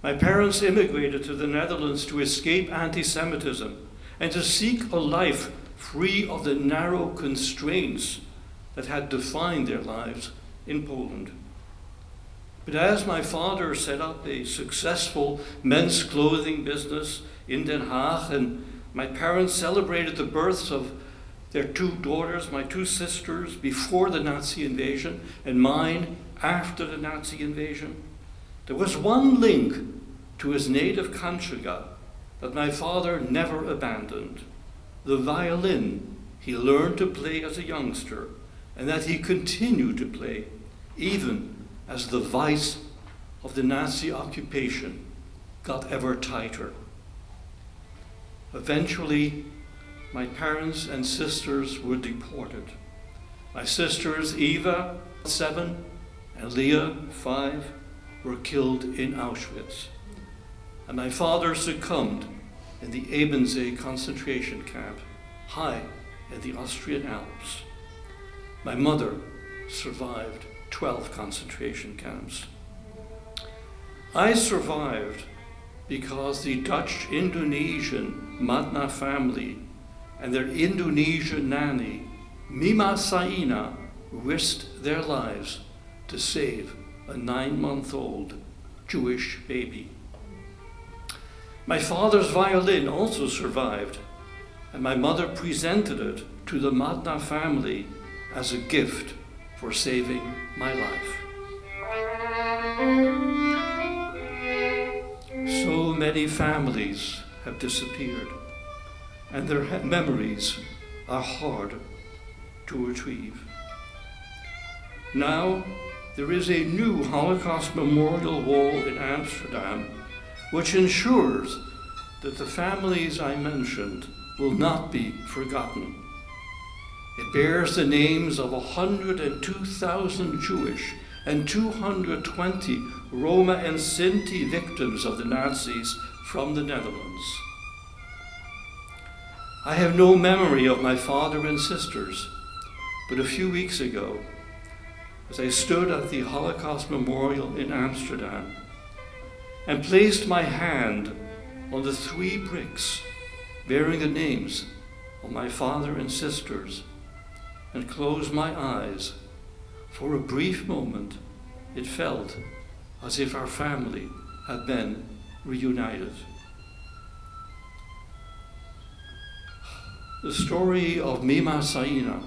My parents immigrated to the Netherlands to escape anti-Semitism and to seek a life free of the narrow constraints that had defined their lives in Poland. But as my father set up a successful men's clothing business in Den Haag, and my parents celebrated the births of their two daughters, my two sisters, before the Nazi invasion, and mine after the Nazi invasion, there was one link to his native Kanchiga that my father never abandoned: the violin he learned to play as a youngster, and that he continued to play even as the vice of the Nazi occupation got ever tighter. Eventually, my parents and sisters were deported. My sisters Eva, 7, and Leah, 5, were killed in Auschwitz. And my father succumbed in the Ebensee concentration camp, high in the Austrian Alps. My mother survived 12 concentration camps. I survived because the Dutch-Indonesian Madna family and their Indonesian nanny, Mima Saina, risked their lives to save a 9-month-old Jewish baby. My father's violin also survived, and my mother presented it to the Madna family as a gift for saving my life. So many families have disappeared, and their memories are hard to retrieve. Now, there is a new Holocaust memorial wall in Amsterdam, which ensures that the families I mentioned will not be forgotten. It bears the names of 102,000 Jewish and 220 Roma and Sinti victims of the Nazis from the Netherlands. I have no memory of my father and sisters, but a few weeks ago, as I stood at the Holocaust Memorial in Amsterdam and placed my hand on the 3 bricks bearing the names of my father and sisters, and closed my eyes, for a brief moment it felt as if our family had been reunited. The story of Mima Saina,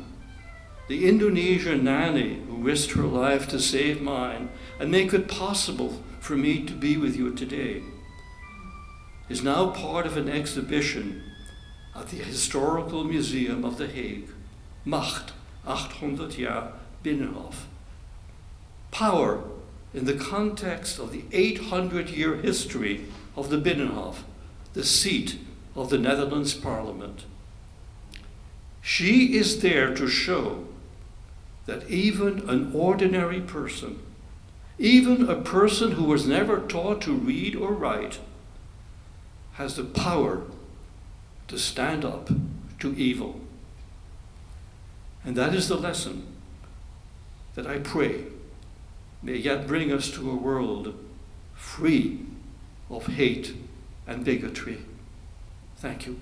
the Indonesian nanny who risked her life to save mine and make it possible for me to be with you today, is now part of an exhibition at the Historical Museum of The Hague, Macht, 800 Jaar Binnenhof. Power in the context of the 800-year history of the Binnenhof, the seat of the Netherlands Parliament. She is there to show that even an ordinary person, even a person who was never taught to read or write, has the power to stand up to evil. And that is the lesson that I pray may yet bring us to a world free of hate and bigotry. Thank you.